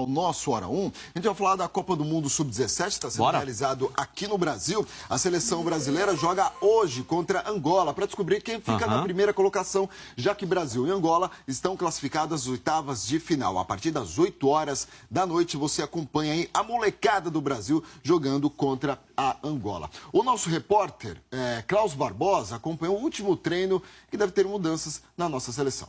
ao nosso Hora 1. A gente vai falar da Copa do Mundo Sub-17, está sendo realizado aqui no Brasil. A seleção brasileira joga hoje contra Angola para descobrir quem fica na primeira colocação, já que Brasil e Angola estão classificadas às oitavas de final. A partir das 8 horas da noite você acompanha aí a molecada do Brasil jogando contra a Angola. O nosso repórter, Klaus Barbosa, acompanhou o último treino que deve ter mudanças na nossa seleção.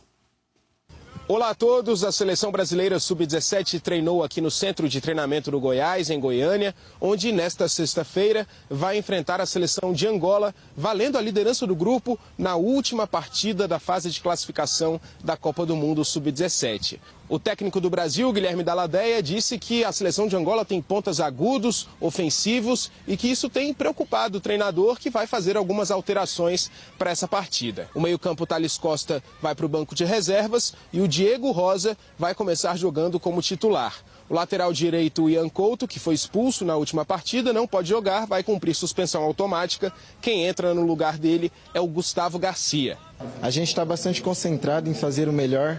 Olá a todos, a seleção brasileira Sub-17 treinou aqui no Centro de Treinamento do Goiás, em Goiânia, onde nesta sexta-feira vai enfrentar a seleção de Angola, valendo a liderança do grupo na última partida da fase de classificação da Copa do Mundo Sub-17. O técnico do Brasil, Guilherme Dalladéia, disse que a seleção de Angola tem pontas agudos, ofensivos e que isso tem preocupado o treinador, que vai fazer algumas alterações para essa partida. O meio-campo Thales Costa vai para o banco de reservas e o Diego Rosa vai começar jogando como titular. O lateral direito, Ian Couto, que foi expulso na última partida, não pode jogar, vai cumprir suspensão automática. Quem entra no lugar dele é o Gustavo Garcia. A gente está bastante concentrado em fazer o melhor,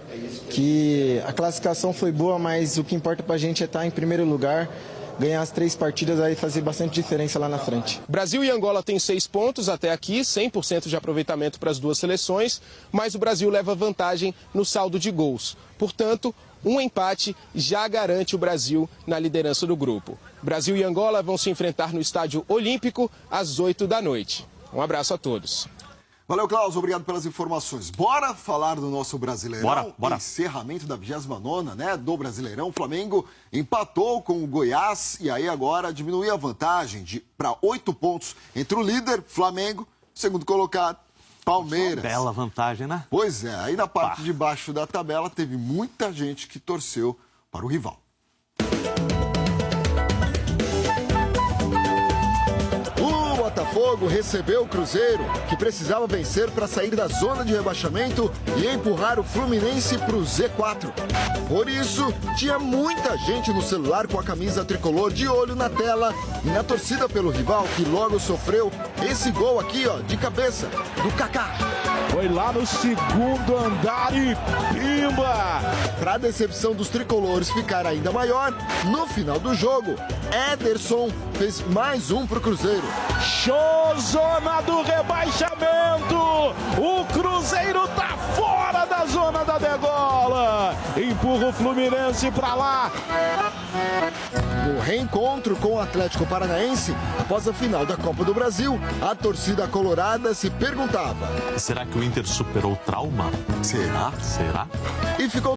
que a classificação foi boa, mas o que importa para a gente é estar em primeiro lugar, ganhar as 3 partidas aí, fazer bastante diferença lá na frente. Brasil e Angola têm 6 pontos até aqui, 100% de aproveitamento para as duas seleções, mas o Brasil leva vantagem no saldo de gols. Portanto, um empate já garante o Brasil na liderança do grupo. Brasil e Angola vão se enfrentar no Estádio Olímpico às 8 da noite. Um abraço a todos. Valeu, Klaus. Obrigado pelas informações. Bora falar do nosso Brasileirão. Bora. Encerramento da 29ª, né, do Brasileirão. O Flamengo empatou com o Goiás e aí agora diminuiu a vantagem para 8 pontos entre o líder, Flamengo, segundo colocado, Palmeiras. Bela vantagem, né? Pois é. Aí na parte de baixo da tabela teve muita gente que torceu para o rival. O Botafogo recebeu o Cruzeiro, que precisava vencer para sair da zona de rebaixamento e empurrar o Fluminense para o Z4. Por isso, tinha muita gente no celular com a camisa tricolor de olho na tela e na torcida pelo rival, que logo sofreu esse gol aqui, ó, de cabeça, do Kaká. Foi lá no segundo andar e pimba! Para a decepção dos tricolores ficar ainda maior, no final do jogo, Ederson fez mais um para o Cruzeiro. Show, zona do rebaixamento! O Cruzeiro tá fora da zona da degola! Empurra o Fluminense para lá! No reencontro com o Atlético Paranaense, após a final da Copa do Brasil, a torcida colorada se perguntava: será que o Inter superou o trauma? Será? E ficou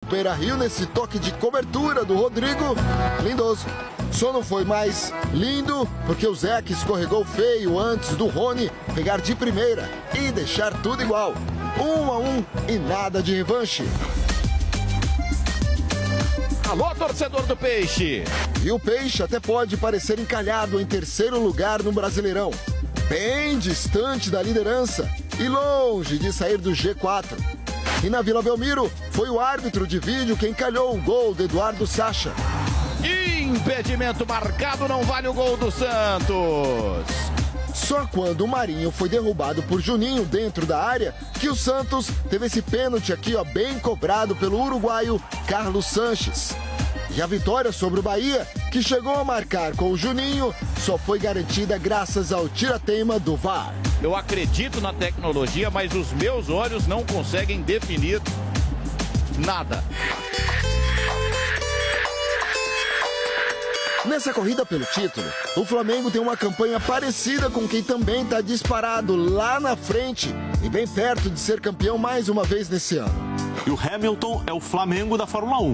no Beira-Rio nesse toque de cobertura do Rodrigo Lindoso. Só não foi mais lindo porque o Zé que escorregou feio antes do Rony pegar de primeira e deixar tudo igual. 1-1 e nada de revanche. Alô, torcedor do Peixe! E o Peixe até pode parecer encalhado em terceiro lugar no Brasileirão, bem distante da liderança e longe de sair do G4. E na Vila Belmiro, foi o árbitro de vídeo quem encalhou o gol de Eduardo Sacha. Impedimento marcado, não vale o gol do Santos. Só quando o Marinho foi derrubado por Juninho dentro da área que o Santos teve esse pênalti aqui, ó, bem cobrado pelo uruguaio Carlos Sanches. E a vitória sobre o Bahia, que chegou a marcar com o Juninho, só foi garantida graças ao tira-teima do VAR. Eu acredito na tecnologia, mas os meus olhos não conseguem definir nada. Nessa corrida pelo título, o Flamengo tem uma campanha parecida com quem também está disparado lá na frente e bem perto de ser campeão mais uma vez nesse ano. E o Hamilton é o Flamengo da Fórmula 1.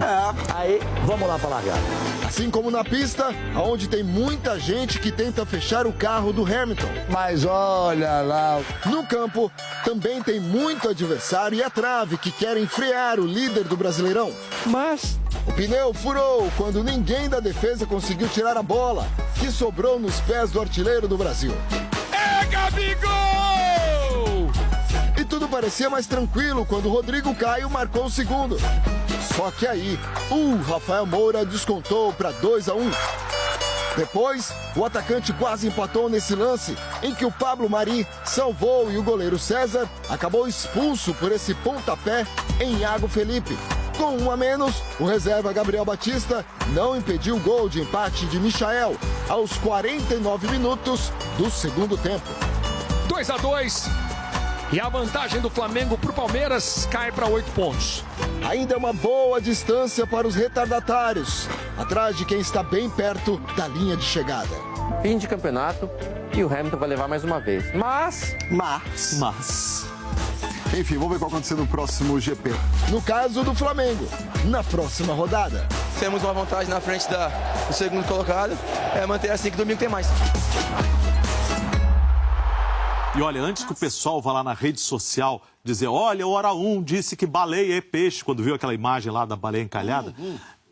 Aí, vamos lá para largar. Assim como na pista, onde tem muita gente que tenta fechar o carro do Hamilton. Mas olha lá. No campo, também tem muito adversário e a trave que querem frear o líder do Brasileirão. Mas o pneu furou quando ninguém da defesa conseguiu tirar a bola, que sobrou nos pés do artilheiro do Brasil. É Gabigol! E tudo parecia mais tranquilo quando o Rodrigo Caio marcou o segundo. Só que aí, o Rafael Moura descontou para 2-1. Depois, o atacante quase empatou nesse lance, em que o Pablo Mari salvou e o goleiro César acabou expulso por esse pontapé em Iago Felipe. Com 1 a menos, o reserva Gabriel Batista não impediu o gol de empate de Michael aos 49 minutos do segundo tempo. 2-2. E a vantagem do Flamengo para o Palmeiras cai para 8 pontos. Ainda é uma boa distância para os retardatários, atrás de quem está bem perto da linha de chegada. Fim de campeonato e o Hamilton vai levar mais uma vez. Mas... Enfim, vamos ver o que vai acontecer no próximo GP. No caso do Flamengo, na próxima rodada. Temos uma vantagem na frente do segundo colocado. É manter assim que domingo tem mais. E olha, antes que o pessoal vá lá na rede social dizer, olha, o Hora 1 disse que baleia é peixe, quando viu aquela imagem lá da baleia encalhada,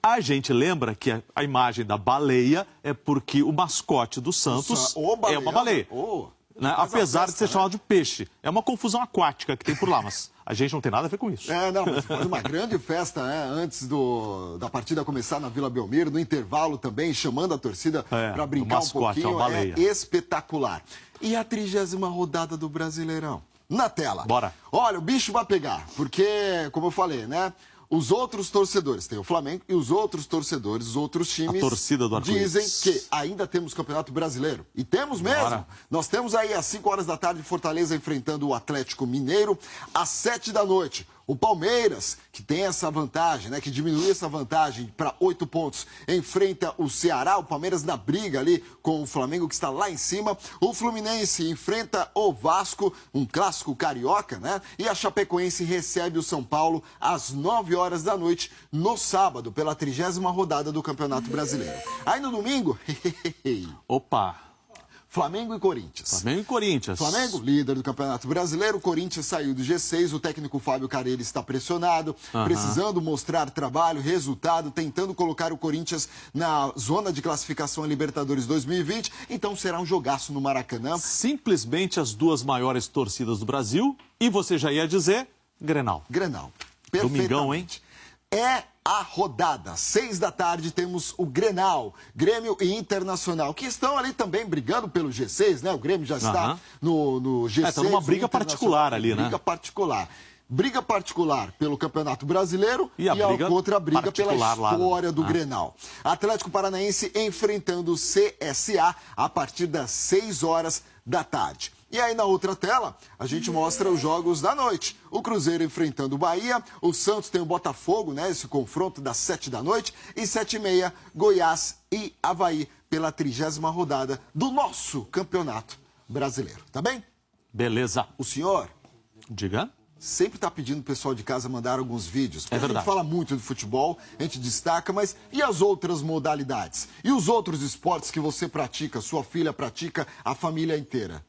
a gente lembra que a imagem da baleia é porque o mascote do Santos é uma baleia. Né? Apesar de ser chamado de peixe. É uma confusão aquática que tem por lá, mas a gente não tem nada a ver com isso. Mas faz uma grande festa, né? Antes da partida começar na Vila Belmiro, no intervalo também, chamando a torcida para brincar mascote, um pouquinho. É espetacular. E a 30ª rodada do Brasileirão? Na tela. Bora. Olha, o bicho vai pegar, porque, como eu falei, né? Os outros torcedores, tem o Flamengo e os outros torcedores, os outros times, a torcida do dizem que ainda temos Campeonato Brasileiro. E temos mesmo. Bora. Nós temos aí às 5 horas da tarde Fortaleza enfrentando o Atlético Mineiro. Às 7 da noite, o Palmeiras, que tem essa vantagem, né, que diminuiu essa vantagem para 8 pontos, enfrenta o Ceará. O Palmeiras na briga ali com o Flamengo, que está lá em cima. O Fluminense enfrenta o Vasco, um clássico carioca, né? E a Chapecoense recebe o São Paulo às 9 horas da noite, no sábado, pela 30ª rodada do Campeonato Brasileiro. Aí no domingo... Opa! Flamengo e Corinthians. Flamengo e Corinthians. Flamengo, líder do Campeonato Brasileiro. O Corinthians saiu do G6. O técnico Fábio Carelli está pressionado, precisando mostrar trabalho, resultado, tentando colocar o Corinthians na zona de classificação a Libertadores 2020. Então será um jogaço no Maracanã. Simplesmente as duas maiores torcidas do Brasil. E você já ia dizer, Grenal. Grenal. Domingão, hein? É a rodada. 6 da tarde temos o Grenal, Grêmio e Internacional, que estão ali também brigando pelo G6, né? O Grêmio já está no G6. Tá numa briga particular ali, né? Briga particular pelo Campeonato Brasileiro e a outra briga pela história lá, do Grenal. Atlético Paranaense enfrentando o CSA a partir das 6 horas da tarde. E aí na outra tela, a gente mostra os jogos da noite. O Cruzeiro enfrentando o Bahia, o Santos tem o Botafogo, né? Esse confronto das 7 da noite. E 7h30, Goiás e Avaí pela 30ª rodada do nosso Campeonato Brasileiro. Tá bem? Beleza. O senhor... Diga. Sempre está pedindo o pessoal de casa mandar alguns vídeos. Porque é verdade. A gente fala muito de futebol, a gente destaca, mas e as outras modalidades? E os outros esportes que você pratica, sua filha pratica, a família inteira?